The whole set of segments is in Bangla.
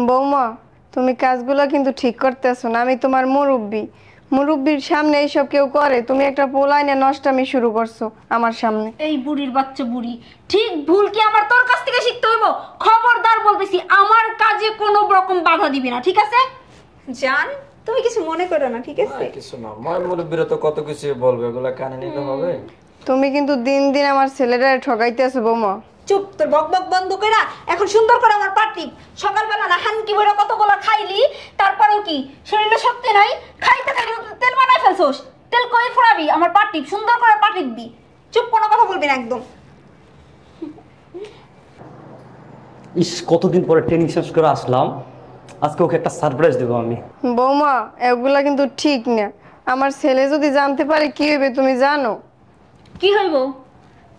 বৌমা, তুমি কাজগুলো কিন্তু ঠিক করতেছো না। আমি তোমার মুরব্বি, মুরব্বির সামনে এইসব কেউ করে? তুমি একটা পোলাইনে নষ্টামি শুরু করছো আমার সামনে। এই বুড়ির বাচ্চা বুড়ি, ঠিক ভুল কি আমার তোর কাছ থেকে শিখতে হইব? খবরদার বলতেছি, আমার কাজে কোনো রকম বাধা দিবি না, ঠিক আছে? জান, তুমি কিছু মনে করো না, ঠিক আছে? কিছু না, মই মুরব্বিরা তো কত কিছু বলবে, এগুলা কানে নিতে হবে। তুমি কিন্তু দিন দিন আমার ছেলেটা ঠকাইতেছো বৌমা। চুপ, তোর বক বক বন্ধ কইরা এখন সুন্দর করে আমার পাটি। সকালবেলা না হানকি বইরা কতগুলো খাইলি, তারপরেও কি শরীরে শক্তি নাই? খাইতে খাইতে তেল বানাই ফেলছোস। তেল কই ফোড়াবি? আমার পাটি সুন্দর করে পাটি দিবি। চুপ, কোনো কথা বলবি না একদম। ইস, কতদিন পরে ট্রেনিং শেষ করে আসলাম, আজকে ওকে একটা সারপ্রাইজ দেবো আমি। বৌমা, এগুলা কিন্তু ঠিক না। আমার ছেলে যদি জানতে পারে কি হইবে তুমি জানো? কি হইব?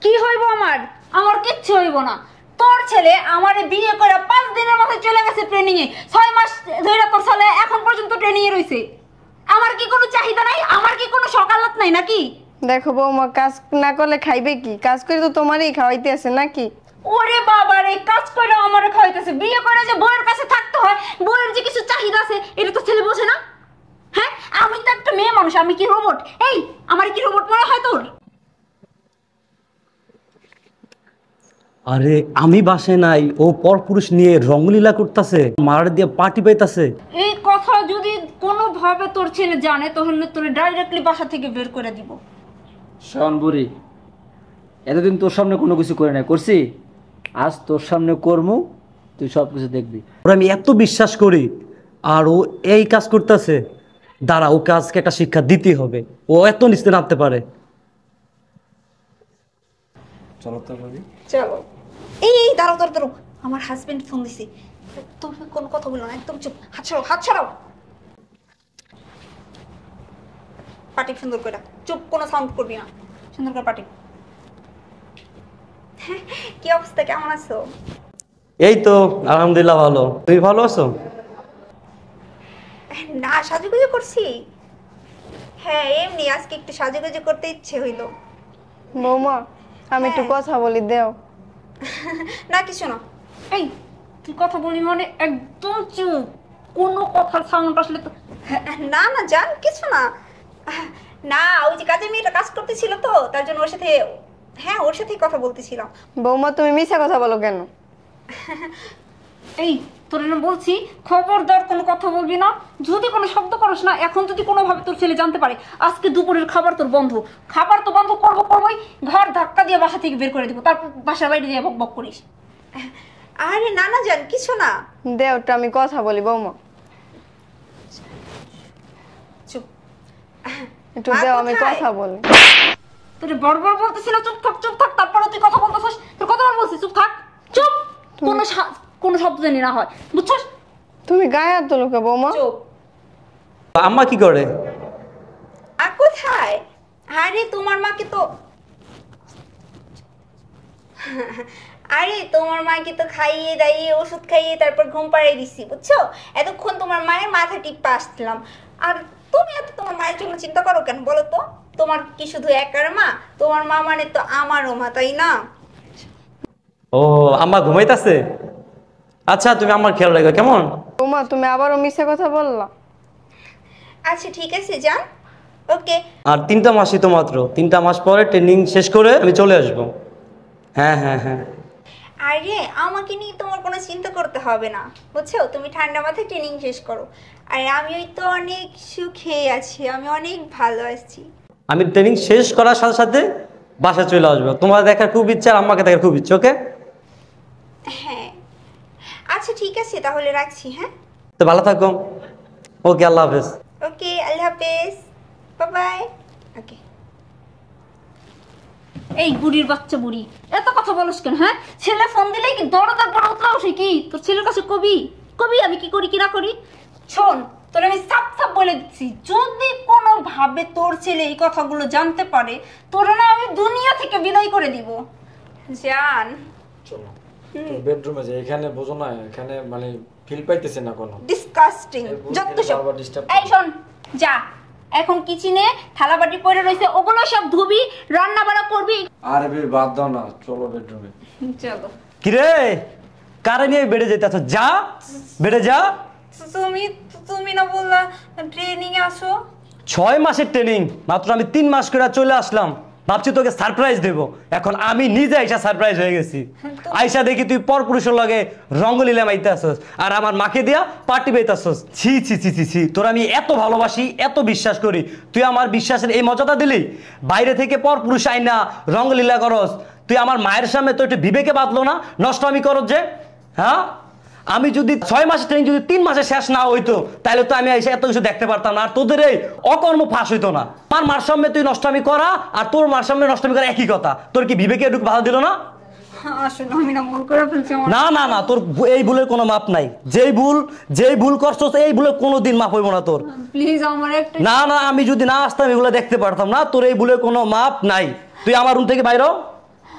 কি হইব? আমার আমার কিচ্ছু হইব না। তোর ছেলে আমারে বিয়ে করে 5 দিনের মাথায় চলে গেছে ট্রেনিং এ। 6 মাস ধরে তোর ছেলে এখন পর্যন্ত ট্রেনিং এ রইছে। আমার কি কোনো চাহিদা নাই? আমার কি কোনো সকালত নাই নাকি? দেখো বৌমা, কাজ না করলে খাইবে কি? কাজ করে তো তোমারই খাওয়াইতে আছে নাকি? ওরে বাবা রে, কাজ করে আমারে খাওয়াইতেছে। বিয়ে করে যে বউয়ের কাছে থাকতে হয়, বউয়ের যে কিছু চাহিদা আছে, এটা তো ছেলে বোঝে না। হ্যাঁ, আমি তো একটা মেয়ে মানুষ, আমি কি রোবট? এই, আমার কি রোবট মনে হয় তোর? আরে আমি বাসায় নাই, ও পরপুরুষ নিয়ে রঙলীলা করতেছে, মার দিয়ে পার্টি পাইতাছে। এই কথা যদি কোনোভাবে তোর ছেলে জানে, তাহলে তোর ডাইরেক্টলি বাসা থেকে বের করে দিব। শোন বুড়ি, এতদিন তোর সামনে কোনো কিছু করে নাই, করছি? আজ তোর সামনে করমু, তুই সব কিছু দেখবি। ওর আমি এত বিশ্বাস করি, আর ও এই কাজ করতেছে। দাঁড়া, ওকে আজকে একটা শিক্ষা দিতে হবে। ও এত নিচে নামতে পারে। চলো তো ভাবি। চলো। এই এই দাঁড়াও দাঁড়াও দাঁড়াও, আমার হাজবেন্ড ফোন দিছে। তুমি কোনো কথা বলো না, একদম চুপ। হাত ছাড়াও, হাত ছাড়াও। পাটি সুন্দর করে। চুপ, কোনো সাউন্ড করবি না। সুন্দর করে পাটি। কি অবস্থা, কেমন আছো? এই তো আলহামদুলিল্লাহ ভালো। তুমি ভালো আছো? না, সাজুগুজু করছি। হ্যাঁ, এমনি আজকে একটু সাজুগুজু করতে ইচ্ছে হইলো। বৌমা, আমি একটু কথা বলি, দেও। না, কিছু না। এই, তুই কথা বলি মানে একদম চুপ। কোনো কথার সাউন্ড আসলে তো না না জান, কিছু না। না, ওই যে কাজের মেয়েটা কাজ করতেছিল তো, তার জন্য ওর সাথে, হ্যাঁ ওর সাথেই কথা বলতেছিলাম। বৌমা, তুমি মিছা কথা বলো কেন? এই, তোর না বলছি, খবরদার কোনো কথা বলবি না। যদি কোনো শব্দ করিস না, এখন যদি কোনোভাবে তোর ছেলে জানতে পারে, আজকে দুপুরের খাবার তোর বন্ধ। খাবার তো বন্ধ করবোই, ঘর ধাক্কা দিয়ে বাসা থেকে বের করে দিব, তারপর বাসার বাইরে দিয়ে বক বক করিস। আরে না না জান, কিছু না। দেও, একটু আমি কথা বলি বৌমা। চুপ। একটু দেও, আমি কথা বলি। তোর বড় বলতেছি না চুপ থাক, চুপ থাক। তারপরে তুই কথা বলতেছিস, তোর কতবার বলছিস চুপ থাক, চুপ। কোনো শব্দ জানি না হয়, বুঝছস? তুমি গায়ে হাত তোলো কে বৌমা? চুপ। আম্মা কি করে? আর কোথায়? আরে তোমার মাকে তো আরে তোমার মাকে তো খাইয়ে দাইয়ে ওষুধ খাইয়ে তারপর ঘুম পাড়িয়ে দিছি, বুঝছো? এতক্ষণ তোমার মায়ের মাথা টিপা আসলাম। আর তুমি এত তোমার মায়ের জন্য চিন্তা করো কেন বলো তো? তোমার কি শুধু একার মা? তোমার মা মানে তো আমারও মা, তাই না? ও, আম্মা ঘুমাইতেছে? আচ্ছা, তুমি আমার খেয়াল রাখো কেমন? বৌমা, তুমি আবারও মিছা কথা বললা। আচ্ছা ঠিক আছে যান, ওকে। আর 3টা মাসই তো মাত্র, 3টা মাস পরে ট্রেনিং শেষ করে আমি চলে আসবো। হ্যাঁ হ্যাঁ হ্যাঁ। আরে আমাকে নিয়ে তোমার কোনো চিন্তা করতে হবে না, বুঝছো? তুমি ঠান্ডা মাথায় ট্রেনিং শেষ করো। আর আমি ওই তো অনেক সুখে আছি, আমি অনেক ভালো আছি। আমি ট্রেনিং শেষ করার সাথে সাথে বাসায় চলে আসবো। তোমার দেখার খুব ইচ্ছা, আর আম্মাকে দেখার খুব ইচ্ছা। ওকে? হ্যাঁ আচ্ছা ঠিক আছে, তাহলে রাখছি। হ্যাঁ, তো ভালো থাকো। ওকে, আল্লাহ হাফেজ। ওকে, আল্লাহ হাফেজ, বাই বাই। ওকে। এই বুড়ির বাচ্চা বুড়ি, এত কথা বলিস কেন? হ্যাঁ, ছেলে ফোন দিলেই কি দরদা বড় উতলাও সে কি? তোর ছেলের কাছে কবি আমি কি করি কি না করি? শোন, তোর আমি সাপ সাপ বলে দিচ্ছি, যদি কোনোভাবে তোর ছেলে এই কথাগুলো জানতে পারে, তোর না আমি দুনিয়া থেকে বিদায় করে দিব। জান, চলো বেডরুমে যাই। এখানে বোঝো না, এখানে মানে ফিল পাইতেছি না কোনো। ডিসকাস্টিং, যত সব। এই শোন, যা এখন কিচেনে থালা বাটি পড়ে রয়েছে, ওগুলো সব ধুবি, রান্না বাড়া করবি। আরে বে বাদ দাও না, চলো বেডরুমে। চলো। কিরে, কারে নিয়ে বেড়ে যেতে আছো? যা বেড়ে যা। তুমি তুমি না বললা ট্রেনিং এ আসো? 6 মাসের ট্রেনিং, মাত্র আমি 3 মাস করে চলে আসলাম। ভাবছি তোকে সারপ্রাইজ দেবো, এখন আমি নিজে আইসা সারপ্রাইজ হয়ে গেছি। আইসা দেখি তুই পরপুরুষের লগে রঙ্গলীলা মাইতে আসস আর আমার মাকে দিয়া পার্টি পাইতেছস। ছি ছি ছি ছি ছি, তোর আমি এত ভালোবাসি, এত বিশ্বাস করি, তুই আমার বিশ্বাসের এই মর্যাদা দিলি? বাইরে থেকে পরপুরুষ আইনা রঙ্গলীলা করস, তুই আমার মায়ের সামনে তো একটু বিবেকে বাঁধলো না? নষ্ট আমি করস যে, হ্যাঁ? আমি যদি 6 মাসের ট্রেনিং যদি 3 মাসে শেষ না হইতো তাহলে তো আমি এসে এত কিছু দেখতে পারতাম না, আর তোদের এই অকর্ম ফাঁস হইতো না। আমার মার সামনে তুই নষ্টমি করা আর তোর মার সামনে নষ্টমি করা একই কথা। তোর কি বিবেকে একটু বাধা দিল না? আসলে আমি না ভুল করে ফেলছি। না না না, তোর এই ভুলের কোনো মাপ নাই। যেই ভুল করছস এই ভুলে কোনোদিন মাপ হইব না তোর। প্লিজ আমার একটা। না না, আমি যদি না আসতাম এগুলো দেখতে পারতাম না। তোর এই ভুলের কোনো মাপ নাই। তুই আমার রুম থেকে বাইর হ,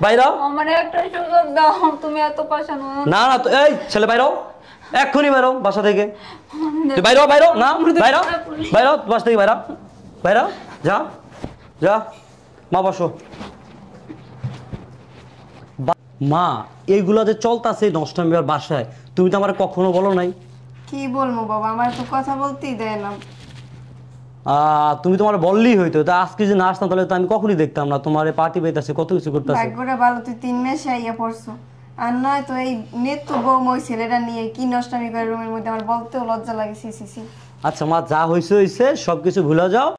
বাইর হ। আমার একটা সুযোগ দাও, তুমি এত পাশানো। না না, এই ছেলে বাইর হ, এক্ষুনি বাইর হ বাসা থেকে। তুই বাইর হ, বাইর হ, না বাইর হ, বাইর হ বাসা থেকে, বাইর হ, বাইর হ, যা যা। মা বসো। মা, এইগুলা যে চলতাছে নষ্টমী আর বাসায়, তুমি তো আমার কখনো বলো নাই। কি বলবো বাবা, আমার তো কথা বলতেই দেয় না। তুমি তোমার বললেই হইতো, তা আজকে যদি না আসতাম তাহলে তো আমি কখনই দেখতাম না। তোমার পার্টি পাইতেছে, কত কিছু করতেছে। ভাগ্যটা ভালো, তুই 3 মাসে আইয়া পড়ছো। আর নয় তো এই নেত্য বউ ওই ছেলেটা নিয়ে কি নষ্টামি করে রুমের মধ্যে, আমার বলতেও লজ্জা লাগে। সি সি সি। আচ্ছা মা, যা হয়েছে হয়েছে, সবকিছু ভুলে যাও।